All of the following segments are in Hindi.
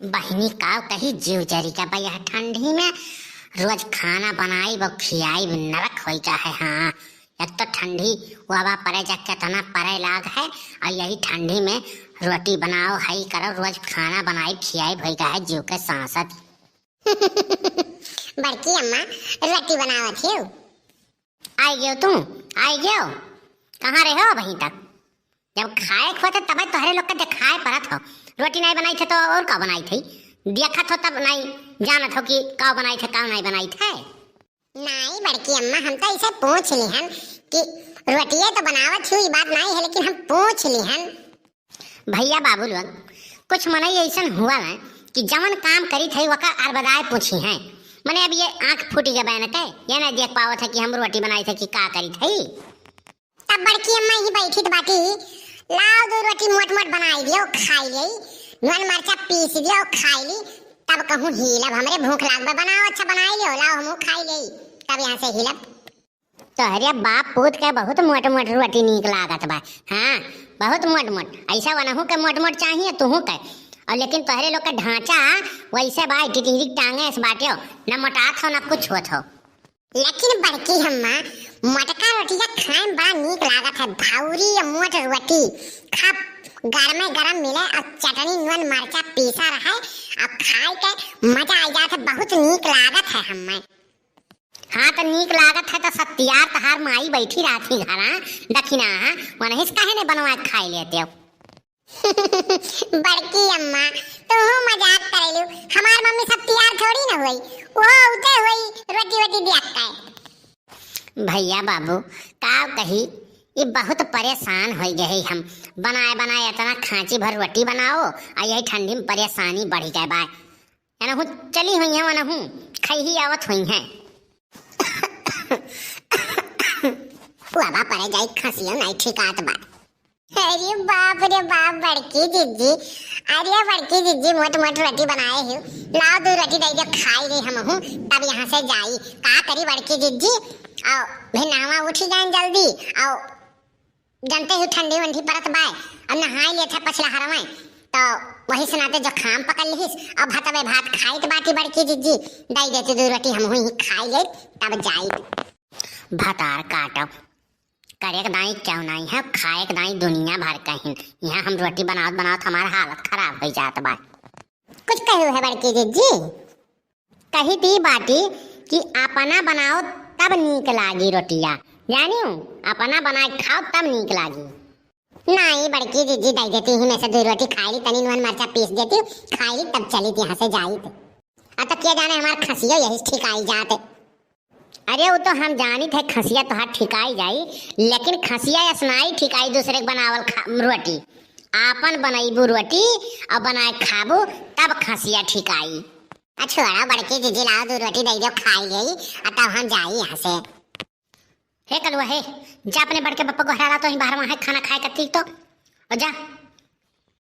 बहिनी का कही जीव जरी का भाई ठंडी में रोज खाना बनाई वो खियाई नरक हो जा है। हाँ, एक तो ठंडी हवा पड़े जा कितना परे लाग है और यही ठंडी में रोटी बनाओ हई करो रोज खाना बनाई खियाई भई है जीव के सांसद। बड़की अम्मा रोटी बनावत हो। आई गयो तुम आई गयो कहाँ रहे हो वहीं तक जब खाए खोते तब तोहरे लोग के दिखाए पड़त हो। रोटी नहीं बनाई थे तो और का बनाई थी देखत हो तब नहीं जानत हो कि का बनाई थे का नहीं बनाई थे। नहीं बड़की अम्मा हम तो इसे पूछ ली हन कि रोटियां तो बनावत हुई बात नहीं है लेकिन हम पूछ ली हन। भैया बाबू लोग कुछ मने ऐसा हुआ है कि जवन काम करी थी वका अरबदाए पूछी है। मने अब ये आंख फूटी के बहन के ये नहीं देख पावत है कि हम रोटी बनाई थे कि का करी थी। तब बड़की अम्मा ही बैठी तो बाटी लाओ दो रोटी मोट मोट बनाई दियो खाई ली नून मरचा पीस दियो खाई ली तब कहूँ हिलब हमरे भूख लाग बनाओ अच्छा बनाई लियो लाओ हम खाई ली तब यहाँ से हिलब। तोहरे बाप पूत के बहुत मोट मोट रोटी नीक लागत बा। हाँ बहुत मोट मोट ऐसा वनहु के मोट मोट चाहिए तुहू के और लेकिन तोहरे लोग का ढांचा वैसे बा टिटिरी टांगे इस बाटे हो न मोटात हो न कुछ होत हो। लेकिन बड़की अम्मा मटका रोटी का खाए बड़ा नीक लागत है। भाउरी या मोट रोटी खा गरमे गरम मिले और चटनी नून मरचा पीसा रहे अब खाए के मजा आ जाता बहुत नीक लागत है हमें। हाँ तो नीक लागत है तो सत्यार तहार माई बैठी रहती घरा दखिना वनहिस काहे ने बनवा के खाई लेते हो। बड़की अम्मा तो मजाक करेलू हमार मम्मी सत्यार थोड़ी ना हुई वो उते हुई रोटी रोटी देखता है। भैया बाबू का कही ये बहुत परेशान हो गए हम बनाए बनाए इतना खांची भर रोटी बनाओ और यही ठंडी में परेशानी बढ़ गए बा हूँ चली हुई है वनहू खई ही आवत हुई है। बाबा परे जाई खसियो नहीं ठिकात बा। अरे बाप रे बाप बड़की दीदी अरे बड़की दीदी मोट मोट रोटी बनाए हो लाओ दो रोटी दे दो खाई ली हम हूँ तब यहाँ से जाई का करी बड़की दीदी आओ भाई नावा उठी जाए जल्दी आओ जानते हो ठंडी वंडी परत बाय अब नहाई ले था पछला हर में तो वही सुनाते जो खाम पकड़ लिहिस अब भात में भात खाई तो बाटी बड़की दीदी दई देते दो रोटी हम ही खाई ले तब जाई। भातार काटो करे के दाई क्यों नहीं है खाए के दाई दुनिया भर कहीं यहाँ हम रोटी बनावत बनावत हमारा हालत खराब हो जात बा। कुछ कहू है बड़की दीदी कही दी बाटी कि अपना बनाओ तब नीक लागी रोटिया जानियो अपना बनाए खाओ तब नीक लागी। नहीं बड़की दीदी दई देती ही मैं से दो रोटी खाई ली तनी नून मरचा पीस देती खाई ली तब चली यहाँ से जाई अब तो क्या जाने हमारे खसियो यही ठिकाई जाते। अरे वो तो हम जानी थे खसिया तो हाथ ठिकाई जाई लेकिन खसिया असनाई ठिकाई दूसरे के बनावल रोटी आपन बनाईबू रोटी और बनाए खाबू तब खसिया ठिकाई। छोड़ा बड़की दीदी लाओ दो रोटी दे दो खाई गई तब हम जाई यहाँ से। हे कलुआ हे जा अपने बड़के पप्पा को हरा तो ही बाहर वहाँ खाना खाए कत्ती तो और जा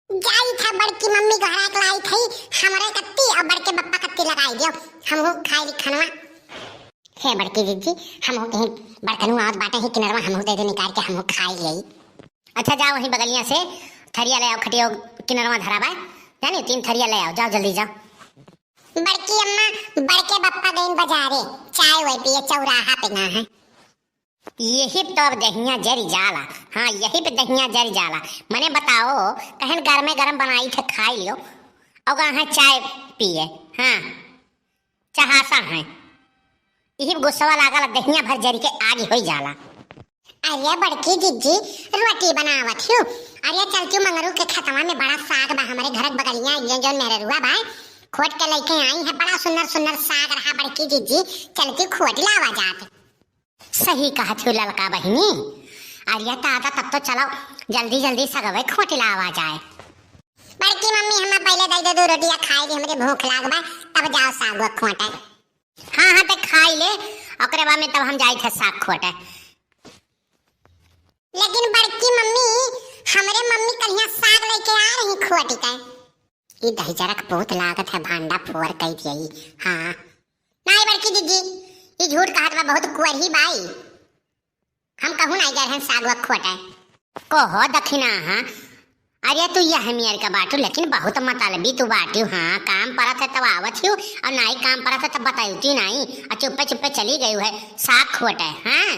जाई था बड़की मम्मी को हरा लाई थी हमारे कत्ती और बड़के पप्पा कत्ती लगाई दियो हमको खाई ली खाना। हे बड़की दीदी हमको कहीं बर्तन और बाटे ही किनारे में हमको दे दो निकाल के हमको खाई गई। अच्छा जाओ वहीं बगलिया से थरिया ले आओ खटियो किनारे में धरा बा जानी 3 थरिया ले आओ जाओ जल्दी जाओ। बड़की अम्मा बड़के पप्पा गईन बाजारे चाय वही पिए चौराहा पे ना है यही तो अब दहिया जरी जाला। हाँ यही पे दहिया जरी जाला मने बताओ कहन गरमे गरम बनाई थे खाई लियो और कहाँ चाय पिए। हाँ चाहसा है यही गुस्सा लागल दहिया भर जरी के आगे हो जाला। अरे बड़की दीदी रोटी बनावत हूँ अरे चलती मंगरू के खतवा में बड़ा साग बा हमारे घर बगलिया जो मेरे रुआ बा खोट के लेके आई है बड़ा सुंदर सुंदर साग रहा बड़की दीदी चलती खोट लावा जाते। सही कहा थी लड़का बहिनी अरे ताता तब तो चलो जल्दी जल्दी सगवे खोट लावा जाए। बड़की मम्मी हमें पहले दे दो रोटियां खाई ली हमरे भूख लाग बा तब जाओ साग खोटे। हाँ हाँ तो खाई ले ओकरे बाद में तब हम जाई थे साग खोटे। लेकिन बड़की मम्मी हमरे मम्मी कहिया साग लेके आ रही खोटी के ये दही जरक बहुत लागत है भांडा फोर कई दियई। हाँ नहीं बड़की दीदी ये झूठ कहत बा बहुत कुंवर ही बाई हम कहूँ नहीं गए हैं साग खोटे को हो दखिना। हाँ अरे तू यह हमियर का बाटू लेकिन बहुत मतलबी तू बाटू। हाँ काम परत है तब आवत हूँ और नहीं काम परत है तब बताती नहीं और चुप्पे चुप्पे चली गई है साग खोटे। हाँ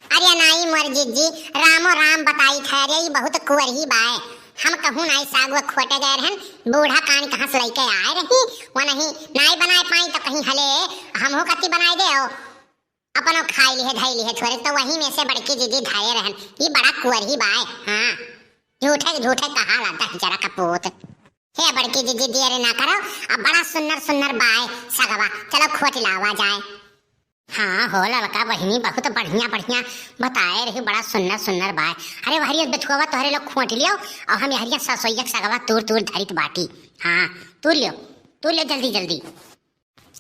अरे नहीं मोर जीजी रामो राम बताई थे रे बहुत कुंवरी बाय हम कहूँ नहीं साग वो खोटे गए रहन बूढ़ा कान कहाँ से लेके आए रही वो नहीं बनाए पाई तो कहीं हले हम हो कति बनाए दे अपन खाई लिए धाई लिए थोड़े तो वही में से बड़की दीदी धाये रहन ये बड़ा कुंवरी बाय। हाँ झूठे झूठे कहा लाता है जरा कपूत हे बड़की दीदी देर ना करो अब बड़ा सुन्नर सुन्नर बाय सगवा चलो खोट लावा जाए। हाँ हो लड़का बहिनी बहुत बढ़िया बढ़िया बताए रही बड़ा सुन्नर सुन्नर बाय। अरे हरिया बेथुआ तोहरे लोग खोट लियो और हम हरिया ससोइया सगवा तूर तूर धरित बाटी। हाँ तूर लियो जल्दी जल्दी।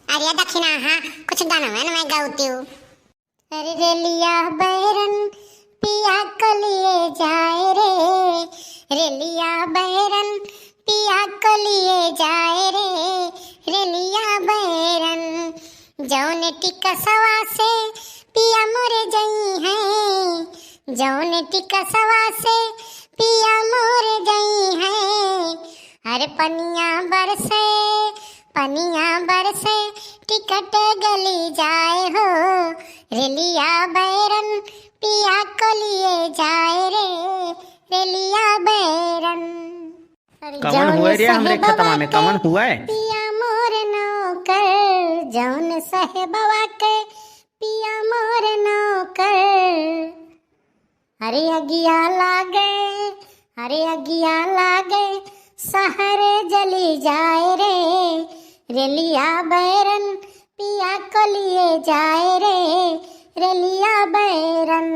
अरे दक्षिणा हाँ कुछ गाना मैं गाती हूँ। अरे रेलिया बैरन पिया को लिए जाए रे रेलिया बैरन पिया को लिए जाए रे रेलिया बैरन जौन टिका सवा से पिया मोरे जई है जौन टिका सवा से पिया मोरे जई है। अरे पनिया बरसे टिकट गली जाए हो रेलिया बैरन पिया को लिए जाए रे रेलिया बैरन। कमन हुआ रे हमरे खतमा में कमन हुआ है पिया मोर नौकर जौन साहेबवा के पिया मोर नौकर। अरे अगिया लागे सहरे जली जाए रे रेलिया बैरन पिया को लिए जाए रे रेलिया बैरन।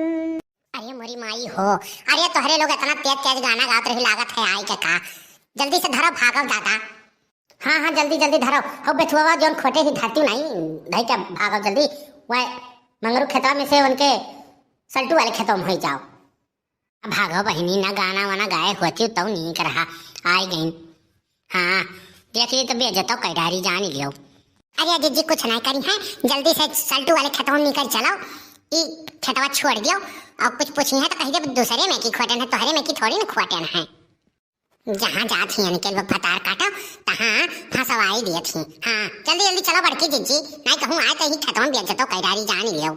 अरे मोरी माई हो अरे तोहरे लोग इतना तेज तेज गाना गात रही लागत है आई के का जल्दी से धरो भागो दादा। हाँ जल्दी जल्दी धरो हो बेथुआ जोन खोटे ही धरती नहीं धई के भागो जल्दी वह मंगरू खेतवा में से उनके सल्टू वाले खेतों में हो जाओ। भागो बहिनी ना गाना वाना गाए होती तब नहीं कर रहा आई गई। हाँ देख ली तो बेजतो कैडारी जान लियो। अरे दीदी कुछ नहीं करी है जल्दी से सल्टू वाले खेतों में निकल चलो ई खेतवा छोड़ दियो और कुछ पूछी है तो कहीं जब दूसरे में की खोटन है तोहरे में की थोड़ी ना खोटन है। जहाँ जात ही निकल वो फतार काटो तहाँ फंसवाई दिए थी। हाँ जल्दी जल्दी चलो बड़की जीजी नहीं कहूँ आए तो ही खेतों में बेजतो कैडारी जान लियो।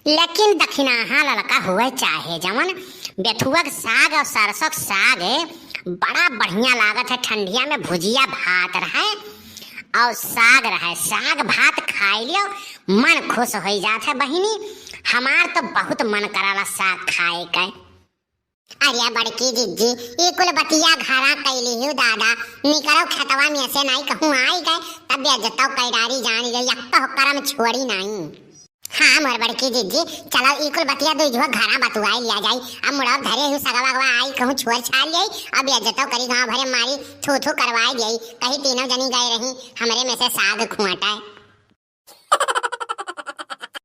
लेकिन दक्षिणा हाँ लड़का हुए चाहे जमन बेथुआ साग और सरसों साग बड़ा बढ़िया लागत है ठंडिया में भुजिया भात रहे और साग रहे साग भात खाई लियो मन खुश हो जाता है बहिनी। हमार तो बहुत मन कराला साग खाए के। अरे बड़की जीजी ये कुल बतिया घरा कैली हूँ दादा निकलो खेतवा में से नहीं कहूँ आई गए तब बेजतो कैडारी जान लियो यक्का होकर में छोड़ी नहीं। हाँ मोर बड़की जीजी चलो ई कुल बतिया दो जो घरा बतुआई लिया जाई अब मुड़ा धरे हूँ सगवा आई कहूँ छोड़ छाल जाई अब बेजतो करी गाँव भरे मारी थू थू करवाई गई कहीं तीनों जनी गए रही हमरे में से साग खुआटा है।